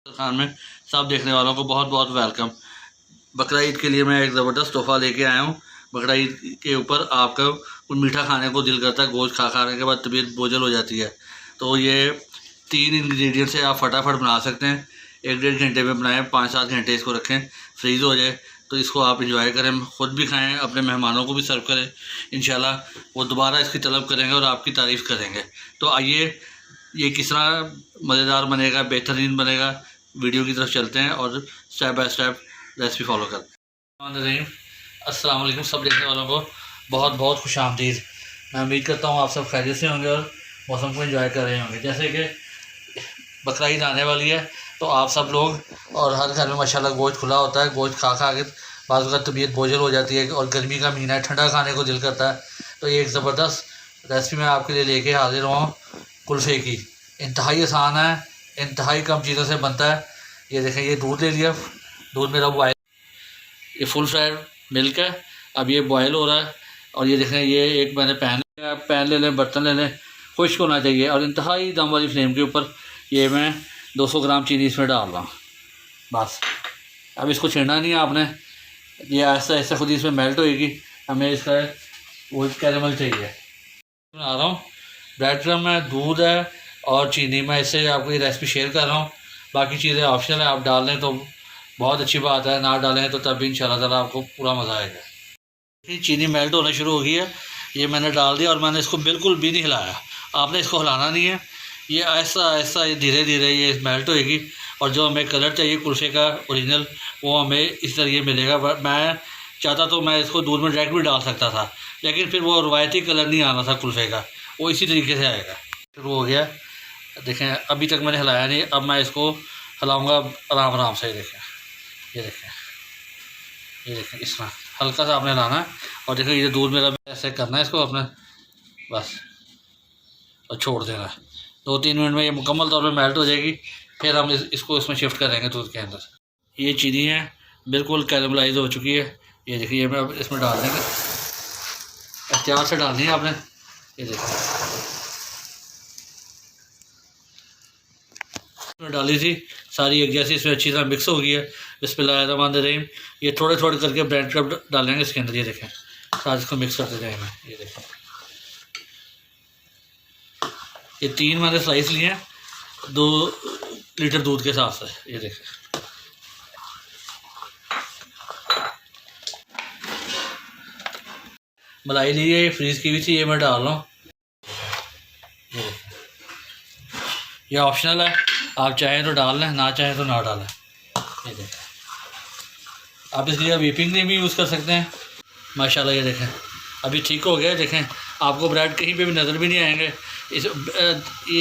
खान में सब देखने वालों को बहुत बहुत वेलकम। बकरा ईद के लिए मैं एक ज़बरदस्त तोहफ़ा लेके आया हूँ। बकरा ईद के ऊपर आपका कुछ मीठा खाने को दिल करता है, गोश्त खाने के बाद तबीयत बोझल हो जाती है, तो ये 3 इंग्रेडिएंट से आप फटाफट बना सकते हैं। 1-1.5 घंटे में बनाएं, 5-7 घंटे इसको रखें, फ्रीज़ हो जाए तो इसको आप इंजॉय करें, ख़ुद भी खाएँ, अपने मेहमानों को भी सर्व करें। इंशाल्लाह वो दोबारा इसकी तलब करेंगे और आपकी तारीफ़ करेंगे। तो आइए ये किस तरह मज़ेदार बनेगा, बेहतरीन बनेगा, वीडियो की तरफ चलते हैं और step by step recipe follow करते हैं। अस्सलाम वालेकुम सब देखने वालों को बहुत बहुत खुश आमदीद। मैं उम्मीद करता हूँ आप सब खैरियत से होंगे और मौसम को एंजॉय कर रहे होंगे। जैसे कि बकरा ईद आने वाली है तो आप सब लोग और हर घर में माशाल्लाह गोश्त खुला होता है। गोश्त खा के बाज़ वक़्त तबीयत बोझल हो जाती है और गर्मी का महीना है, ठंडा खाने को दिल करता है। तो ये एक ज़बरदस्त रेसिपी मैं आपके लिए लेके हाजिर हुआ हूँ कुल्फ़े की। इंतहाई आसान है, इंतहाई कम चीज़ों से बनता है। ये देखें, ये दूध ले लिया, दूध मेरा बॉयल, ये फुल फ्राइड मिल्क है, अब ये बॉयल हो रहा है। और ये देखें, ये एक मैंने पैन ले लें, बर्तन ले लें, खुश्क होना चाहिए और इंतहाई दम वाली फ्लेम के ऊपर ये मैं 200 ग्राम चीनी इसमें डाल रहा हूँ। बस अब इसको छेड़ना नहीं है आपने, ये ऐसा ऐसा खुद इसमें मेल्ट होएगी। हमें इसका वो कैरेमल चाहिए। बना रहा हूँ ब्रेड क्रम है, दूध है और चीनी। मैं इससे आपको ये रेसिपी शेयर कर रहा हूँ, बाकी चीज़ें ऑप्शनल है, आप डाल लें तो बहुत अच्छी बात है, ना डालें तो तब भी इंशाल्लाह ताला आपको पूरा मज़ा आएगा। चीनी मेल्ट होना शुरू हो गई है, ये मैंने डाल दिया और मैंने इसको बिल्कुल भी नहीं हिलाया। आपने इसको हिलाना नहीं है, ये ऐसा ऐसा ये धीरे धीरे ये मेल्ट होएगी और जो हमें कलर चाहिए कुल्फ़े का ओरिजिनल वो हमें इस तरह मिलेगा। मैं चाहता तो मैं इसको दूध में डायरेक्ट भी डाल सकता था, लेकिन फिर वो रवायती कलर नहीं आना था कुल्फ़े का, वो इसी तरीके से आएगा। शुरू हो गया, देखें अभी तक मैंने हिलाया नहीं, अब मैं इसको हिलाऊंगा आराम आराम से। देखें, ये देखें, ये देखें, इस तरह हल्का सा आपने हिलाना है और देखें ये दूध मेरा ऐसे करना है इसको अपने, बस और छोड़ देना है। 2-3 मिनट में ये मुकम्मल तौर पे मेल्ट हो जाएगी, फिर हम इसको इसमें शिफ्ट करेंगे दूध के अंदर। ये चीनी है बिल्कुल कैरेमलाइज हो चुकी है, ये देखिए, ये मैं अब इसमें डाल देंगे, एहतियात से डालनी है आपने। ये देखिए इसमें डाली थी सारी एक जैसी, इसमें अच्छी तरह मिक्स हो गई है। बिस्मिल्लाहिर्रहमानिर्रहीम। ये थोड़े थोड़े करके ब्रेड क्रम्ब डालेंगे इसके अंदर, ये देखें, साथ इसको मिक्स करते जाएंगे। ये देखें, ये 3 मैंने स्लाइस लिए हैं 2 लीटर दूध के हिसाब से। ये देखें, मलाई ली है, ये फ्रीज़ की हुई थी, ये मैं डाल रहा हूँ। ये ऑप्शनल है, आप चाहें तो डाल लें, ना चाहें तो ना डालें। ये देखें, आप इसके लिए व्हिपिंग क्रीम भी यूज़ कर सकते हैं। माशाल्लाह ये देखें अभी ठीक हो गया। देखें आपको ब्रेड कहीं पे भी नज़र भी नहीं आएंगे।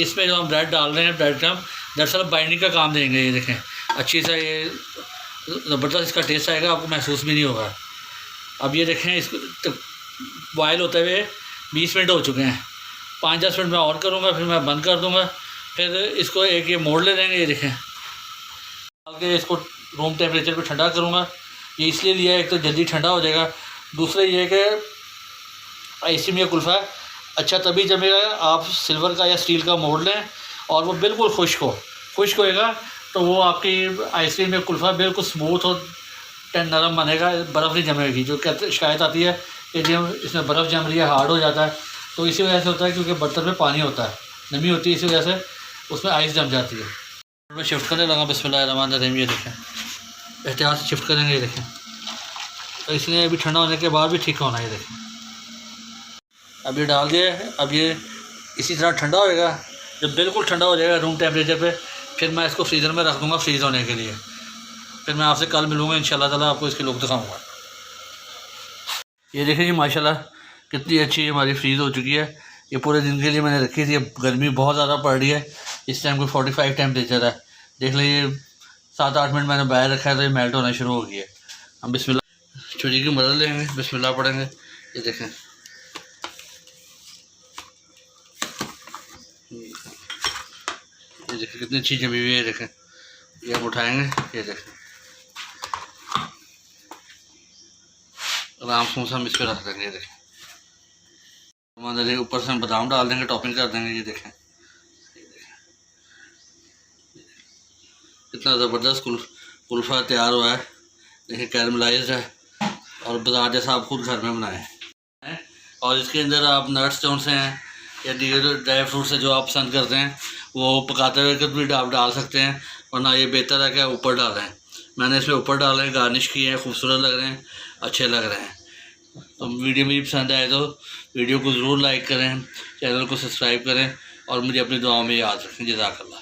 इसमें जो हम ब्रेड डाल रहे हैं, ब्रेड क्रम्ब दरअसल बाइंडिंग का काम देंगे। ये देखें अच्छी सा, ये ज़बरदस्त इसका टेस्ट आएगा, आपको महसूस भी नहीं होगा। अब ये देखें, इसको बॉयल होते हुए 20 मिनट हो चुके हैं, 5-10 मिनट में और करूँगा, फिर मैं बंद कर दूँगा। फिर इसको एक ये मोड़ ले देंगे। ये देखें, डाल के इसको रूम टेम्परेचर पे ठंडा करूँगा। ये इसलिए लिया, एक तो जल्दी ठंडा हो जाएगा, दूसरे ये कि आइसक्रीम या कुल्फ़ा अच्छा तभी जमेगा आप सिल्वर का या स्टील का मोड़ लें और वो बिल्कुल खुश्क होएगा तो वो आपकी आइसक्रीम या कुल्फ़ा बिल्कुल स्मूथ और नरम बनेगा, बर्फ़ नहीं जमेगी। जो कहते शिकायत आती है कि जो इसमें बर्फ़ जम रही है, हार्ड हो जाता है, तो इसी वजह से होता है क्योंकि बर्तन में पानी होता है, नमी होती है, इसी वजह से उसमें आइस जम जाती है। मैं शिफ्ट करने लगा, बिस्मिल्लाहिर्रहमानिर्रहीम। ये देखें, एहतियात से शिफ्ट करेंगे। ये देखें, तो इसलिए अभी ठंडा होने के बाद भी ठीक होना है। ये देखें, अब ये डाल दिया है, अब ये इसी तरह ठंडा होएगा। जब बिल्कुल ठंडा हो जाएगा रूम टेम्परेचर पे, फिर मैं इसको फ्रीज़र में रख दूँगा फ्रीज़ होने के लिए। फिर मैं आपसे कल मिलूँगा इंशाल्लाह ताला, आपको इसके लुक दिखाऊँगा। ये देखिए जी माशाल्लाह कितनी अच्छी हमारी फ्रीज़ हो चुकी है। ये पूरे दिन के लिए मैंने रखी थी, गर्मी बहुत ज़्यादा पड़ रही है, इस टाइम कोई 45 टेम्परेचर है। देख लीजिए 7-8 मिनट मैंने बाहर रखा है तो ये मेल्ट होना शुरू हो गया है। हम बिस्मिल्लाह छुरी की मदद लेंगे, बिस्मिल्लाह पढ़ेंगे। ये देखें, ये देखें कितनी अच्छी जमी हुई है। ये देखें, ये हम उठाएँगे। ये देखें आराम से हम इस पर रख देंगे। ये देखें, हमारे ऊपर से हम बादाम डाल देंगे, टॉपिंग कर देंगे। ये देखें, कितना ज़बरदस्त कुल्फ़ा तैयार हुआ है। देखिए कैरमलाइज्ड है और बाजार जैसा आप खुद घर में बनाएं हैं। और इसके अंदर आप नट्स जौन से हैं या दीगर ड्राई फ्रूट्स है जो आप पसंद करते हैं वो पकाते हुए भी आप डाल सकते हैं, वरना ये बेहतर है कि ऊपर डालें। मैंने इसमें ऊपर डाले, गार्निश किए हैं, खूबसूरत लग रहे हैं, अच्छे लग रहे हैं। तो वीडियो मुझे पसंद आए तो वीडियो को ज़रूर लाइक करें, चैनल को सब्सक्राइब करें और मुझे अपनी दुआओं में याद रखें। जज़ाकल्लाह।